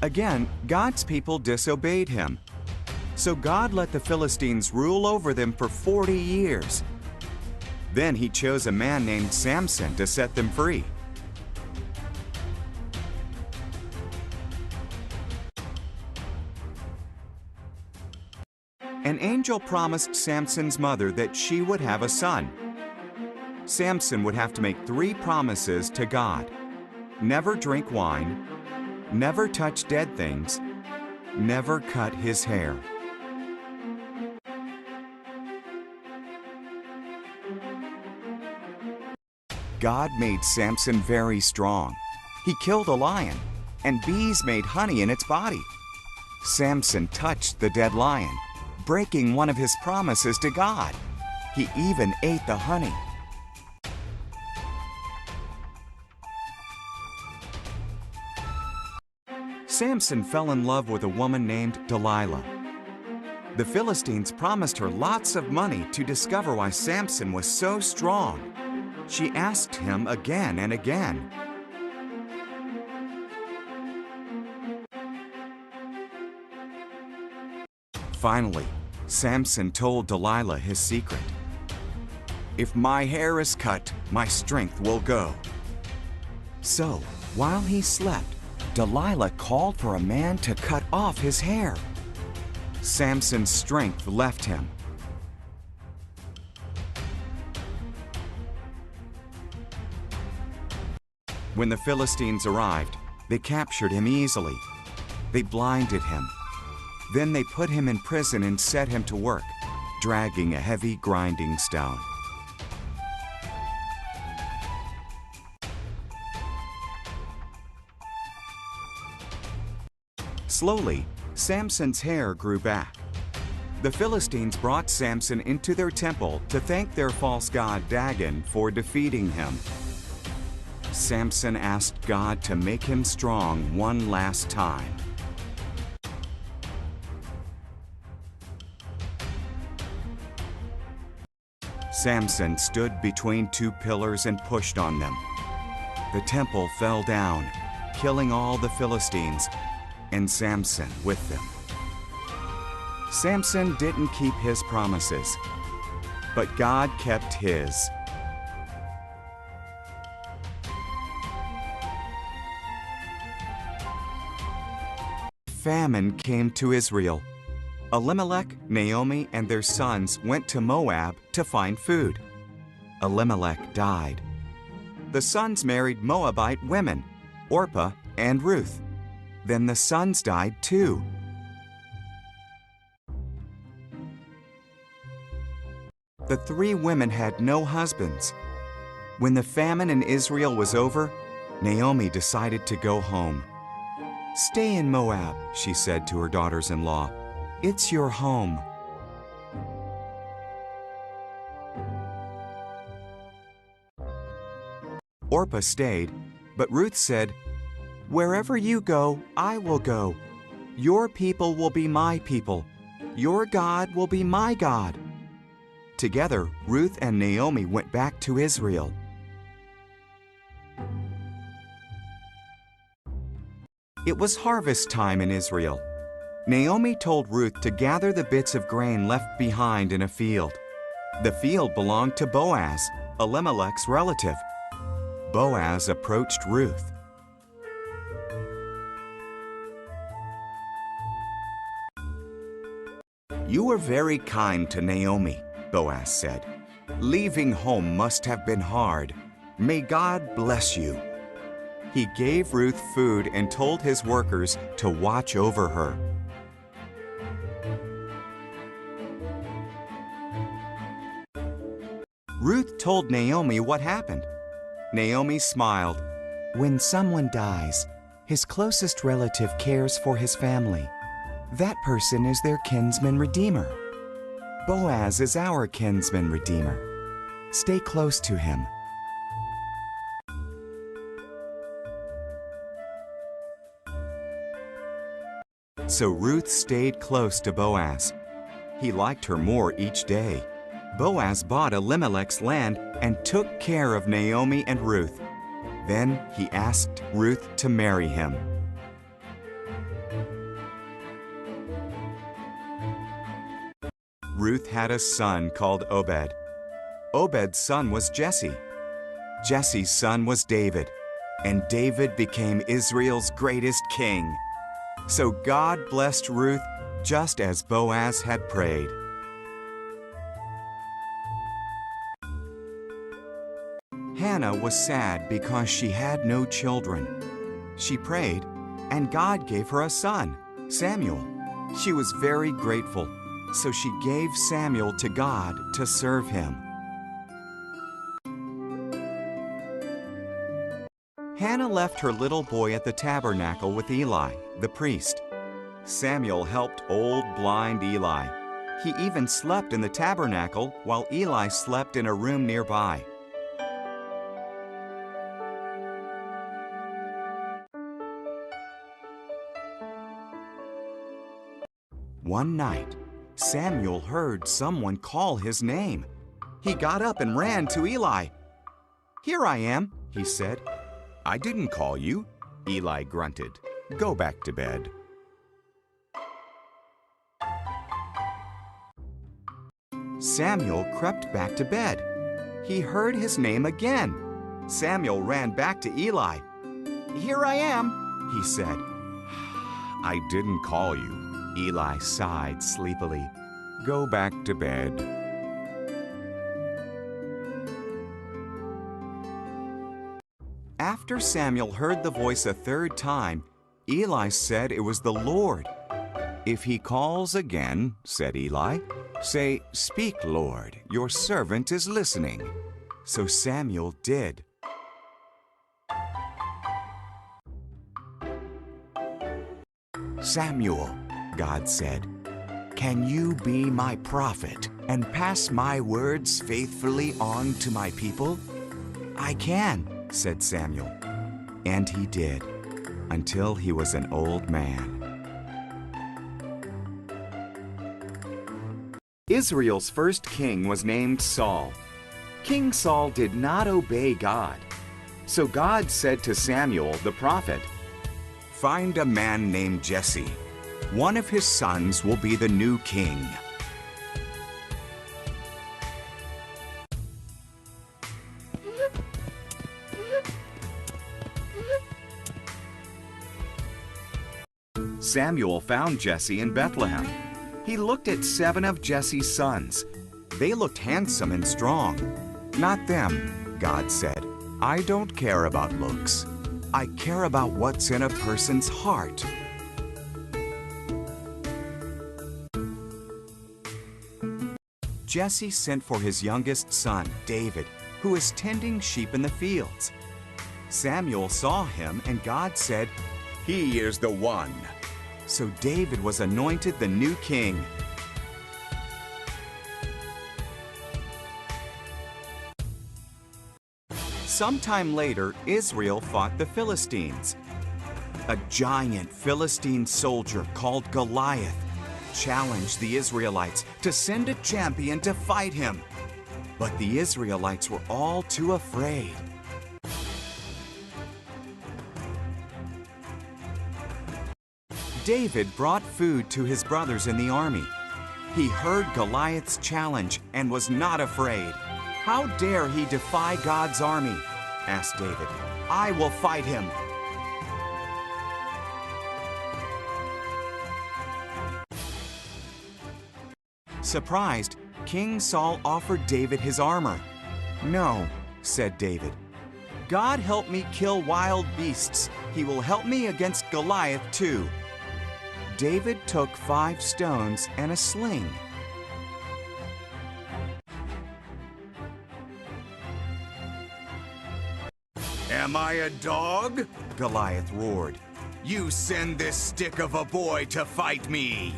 Again, God's people disobeyed him. So God let the Philistines rule over them for 40 years. Then he chose a man named Samson to set them free. An angel promised Samson's mother that she would have a son. Samson would have to make 3 promises to God: never drink wine, never touch dead things, never cut his hair. God made Samson very strong. He killed a lion, and bees made honey in its body. Samson touched the dead lion, breaking one of his promises to God. He even ate the honey. Samson fell in love with a woman named Delilah. The Philistines promised her lots of money to discover why Samson was so strong. She asked him again and again. Finally, Samson told Delilah his secret. "If my hair is cut, my strength will go." So, while he slept, Delilah called for a man to cut off his hair. Samson's strength left him. When the Philistines arrived, they captured him easily. They blinded him. Then they put him in prison and set him to work, dragging a heavy grinding stone. Slowly, Samson's hair grew back. The Philistines brought Samson into their temple to thank their false god Dagon for defeating him. Samson asked God to make him strong one last time. Samson stood between 2 pillars and pushed on them. The temple fell down, killing all the Philistines, and Samson with them. Samson didn't keep his promises, but God kept his. Famine came to Israel. Elimelech, Naomi, and their sons went to Moab to find food. Elimelech died. The sons married Moabite women, Orpah and Ruth. Then the sons died too. The 3 women had no husbands. When the famine in Israel was over, Naomi decided to go home. "Stay in Moab," she said to her daughters-in-law. "It's your home." Orpah stayed, but Ruth said, "Wherever you go, I will go. Your people will be my people. Your God will be my God." Together, Ruth and Naomi went back to Israel. It was harvest time in Israel. Naomi told Ruth to gather the bits of grain left behind in a field. The field belonged to Boaz, Elimelech's relative. Boaz approached Ruth. "You were very kind to Naomi," Boaz said. "Leaving home must have been hard. May God bless you." He gave Ruth food and told his workers to watch over her. Ruth told Naomi what happened. Naomi smiled. "When someone dies, his closest relative cares for his family. That person is their kinsman redeemer. Boaz is our kinsman redeemer. Stay close to him." So Ruth stayed close to Boaz. He liked her more each day. Boaz bought Elimelech's land and took care of Naomi and Ruth. Then he asked Ruth to marry him. Ruth had a son called Obed. Obed's son was Jesse. Jesse's son was David, and David became Israel's greatest king. So God blessed Ruth just as Boaz had prayed. Hannah was sad because she had no children. She prayed, and God gave her a son, Samuel. She was very grateful, so she gave Samuel to God to serve him. Hannah left her little boy at the tabernacle with Eli, the priest. Samuel helped old blind Eli. He even slept in the tabernacle while Eli slept in a room nearby. One night, Samuel heard someone call his name. He got up and ran to Eli. "Here I am," he said. "I didn't call you," Eli grunted. "Go back to bed." Samuel crept back to bed. He heard his name again. Samuel ran back to Eli. "Here I am," he said. "I didn't call you," Eli sighed sleepily. "Go back to bed." After Samuel heard the voice a third time, Eli said it was the Lord. "If he calls again," said Eli, "say, 'Speak, Lord, your servant is listening.'" So Samuel did. "Samuel," God said, "can you be my prophet and pass my words faithfully on to my people?" "I can," said Samuel. And he did, until he was an old man. Israel's first king was named Saul. King Saul did not obey God. So God said to Samuel the prophet, "Find a man named Jesse. One of his sons will be the new king." Samuel found Jesse in Bethlehem. He looked at 7 of Jesse's sons. They looked handsome and strong. "Not them," God said. "I don't care about looks. I care about what's in a person's heart." Jesse sent for his youngest son, David, who was tending sheep in the fields. Samuel saw him, and God said, "He is the one." So David was anointed the new king. Sometime later, Israel fought the Philistines. A giant Philistine soldier called Goliath challenged the Israelites to send a champion to fight him. But the Israelites were all too afraid. David brought food to his brothers in the army. He heard Goliath's challenge and was not afraid. "How dare he defy God's army?" asked David. "I will fight him." Surprised, King Saul offered David his armor. "No," said David. "God helped me kill wild beasts. He will help me against Goliath too." David took 5 stones and a sling. "Am I a dog?" Goliath roared. "You send this stick of a boy to fight me."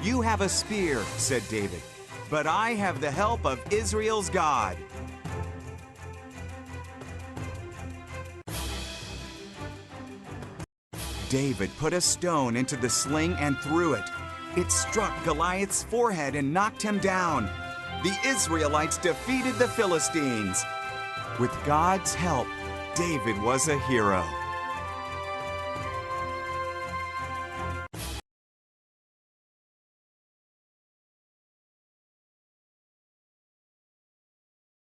"You have a spear," said David, "but I have the help of Israel's God." David put a stone into the sling and threw it. It struck Goliath's forehead and knocked him down. The Israelites defeated the Philistines. With God's help, David was a hero.